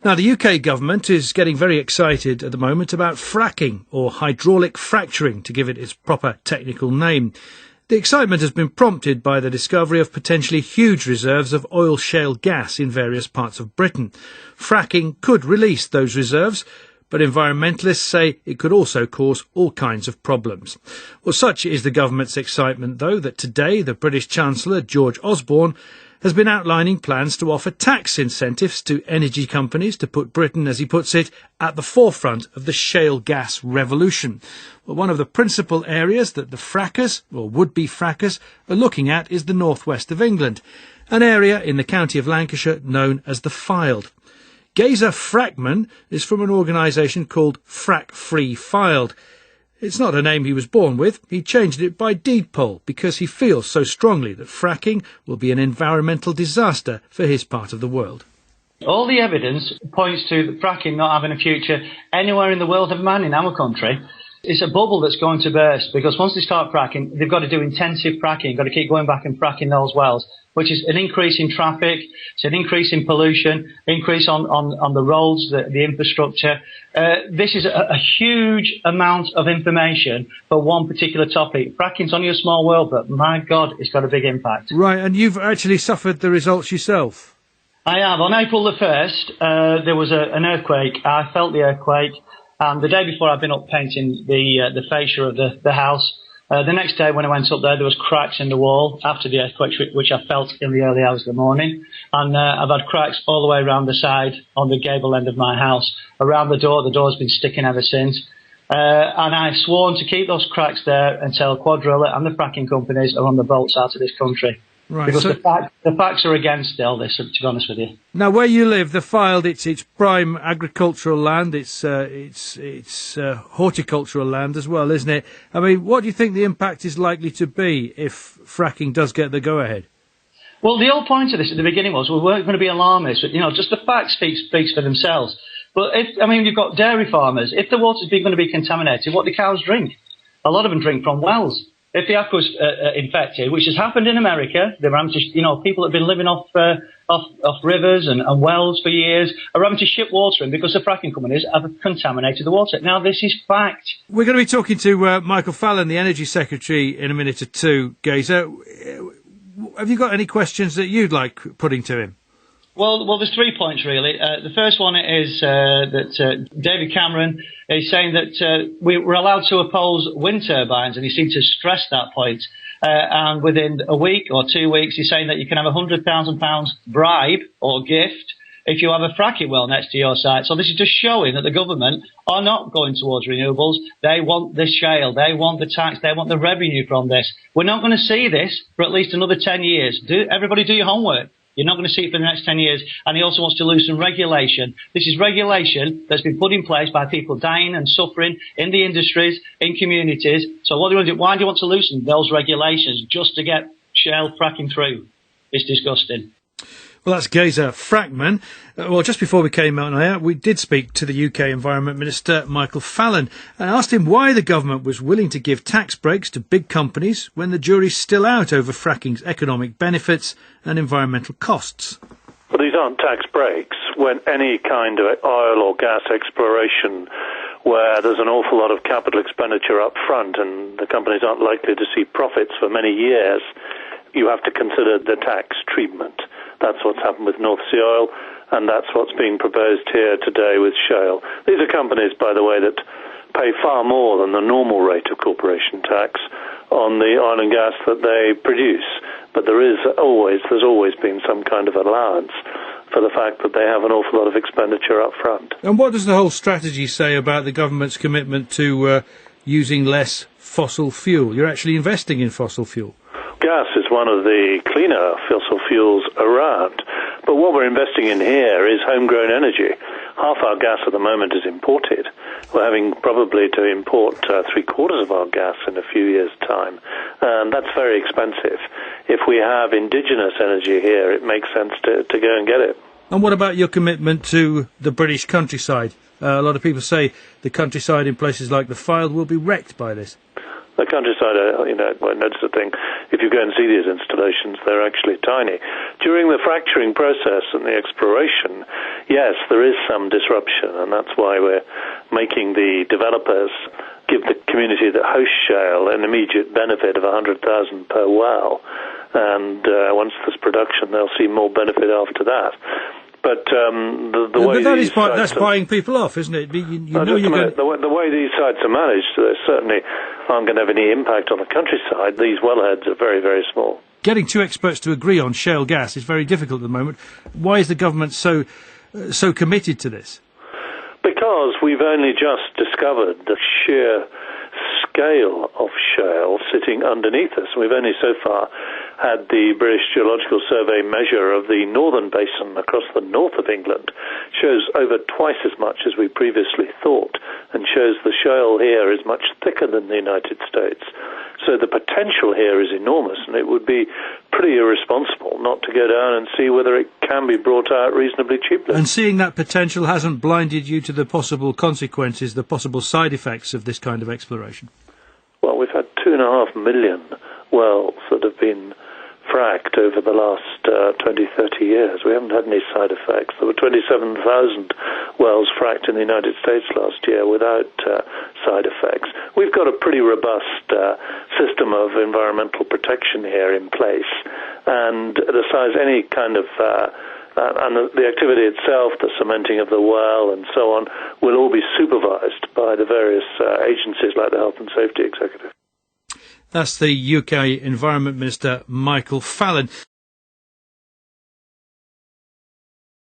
Now, the UK government is getting very excited at the moment about fracking, or hydraulic fracturing, to give it its proper technical name. The excitement has been prompted by the discovery of potentially huge reserves of oil shale gas in various parts of Britain. Fracking could release those reserves, but environmentalists say it could also cause all kinds of problems. Well, such is the government's excitement, though, that today the British Chancellor, George Osborne, has been outlining plans to offer tax incentives to energy companies to put Britain, as he puts it, at the forefront of the shale gas revolution. Well, one of the principal areas that the frackers, or would-be frackers, are looking at is the northwest of England, an area in the county of Lancashire known as the Fylde. Geza Frackman is from an organisation called Frack Free Fylde. It's not a name he was born with. He changed it by deed poll because he feels so strongly that fracking will be an environmental disaster for his part of the world. All the evidence points to fracking not having a future anywhere in the world of man in our country. It's a bubble that's going to burst because once they start fracking, they've got to do intensive fracking, got to keep going back and fracking those wells, which is an increase in traffic, it's an increase in pollution, increase on the roads, the infrastructure. This is a huge amount of information for one particular topic. Fracking's only a small world, but my God, it's got a big impact. Right, and you've actually suffered the results yourself. I have. On April the 1st, there was an earthquake. I felt the earthquake. And the day before, I'd been up painting the fascia of the house. The next day, when I went up there was cracks in the wall after the earthquake, which I felt in the early hours of the morning. And I've had cracks all the way around the side on the gable end of my house. Around the door's been sticking ever since. And I've sworn to keep those cracks there until Cuadrilla and the fracking companies are on the boats out of this country. Right, because so the facts are against all this, to be honest with you. Now, where you live, the Fylde, it's prime agricultural land, it's horticultural land as well, isn't it? I mean, what do you think the impact is likely to be if fracking does get the go-ahead? Well, the whole point of this at the beginning was we weren't going to be alarmist, but, just the facts speaks for themselves. But you've got dairy farmers. If the water's going to be contaminated, what do cows drink? A lot of them drink from wells. If the aqua's infected, which has happened in America, they're having to, people that have been living off rivers and wells for years are having to ship water in because the fracking companies have contaminated the water. Now, this is fact. We're going to be talking to Michael Fallon, the Energy Secretary, in a minute or two, Geza. Have you got any questions that you'd like putting to him? Well, there's 3 points, really. The first one is that David Cameron is saying that we're allowed to oppose wind turbines, and he seemed to stress that point. And within a week or 2 weeks, he's saying that you can have £100,000 bribe or gift if you have a fracking well next to your site. So this is just showing that the government are not going towards renewables. They want this shale. They want the tax. They want the revenue from this. We're not going to see this for at least another 10 years. Everybody do your homework. You're not going to see it for the next 10 years. And he also wants to loosen regulation. This is regulation that's been put in place by people dying and suffering in the industries, in communities. So what do you want to do? Why do you want to loosen those regulations just to get shale fracking through? It's disgusting. Well, that's Geza Frackman. Well, just before we came out on air, we did speak to the UK Environment Minister, Michael Fallon, and asked him why the government was willing to give tax breaks to big companies when the jury's still out over fracking's economic benefits and environmental costs. Well, these aren't tax breaks. When any kind of oil or gas exploration where there's an awful lot of capital expenditure up front and the companies aren't likely to see profits for many years, you have to consider the tax treatment. That's what's happened with North Sea oil, and that's what's being proposed here today with shale. These are companies, by the way, that pay far more than the normal rate of corporation tax on the oil and gas that they produce. But there's always been some kind of allowance for the fact that they have an awful lot of expenditure up front. And what does the whole strategy say about the government's commitment to using less fossil fuel? You're actually investing in fossil fuel. Gas is one of the cleaner fossil fuels around, but what we're investing in here is homegrown energy. Half our gas at the moment is imported. We're having probably to import 3/4 of our gas in a few years' time, and that's very expensive. If we have indigenous energy here, it makes sense to go and get it. And what about your commitment to the British countryside? A lot of people say the countryside in places like the Fylde will be wrecked by this. The countryside, won't notice a thing. if you go and see these installations, they're actually tiny. During the fracturing process and the exploration, yes, there is some disruption, and that's why we're making the developers give the community that hosts shale an immediate benefit of $100,000 per well, and once there's production, they'll see more benefit after that. But the way that's buying people off, isn't it? The way these sites are managed, they certainly aren't going to have any impact on the countryside. These wellheads are very, very small. Getting two experts to agree on shale gas is very difficult at the moment. Why is the government so committed to this? Because we've only just discovered the sheer scale of shale sitting underneath us. We've only so far had the British Geological Survey measure of the northern basin across the north of England. Shows over twice as much as we previously thought, and shows the shale here is much thicker than the United States. So the potential here is enormous, and it would be pretty irresponsible not to go down and see whether it can be brought out reasonably cheaply. And seeing that potential hasn't blinded you to the possible consequences, the possible side effects of this kind of exploration? Well, we've had 2.5 million wells that have been fracked over the last 20, 30 years. We haven't had any side effects. There were 27,000 wells fracked in the United States last year without side effects. We've got a pretty robust system of environmental protection here in place, and the size, any kind of and the activity itself, the cementing of the well and so on, will all be supervised by the various agencies like the Health and Safety Executive. That's the UK Environment Minister, Michael Fallon.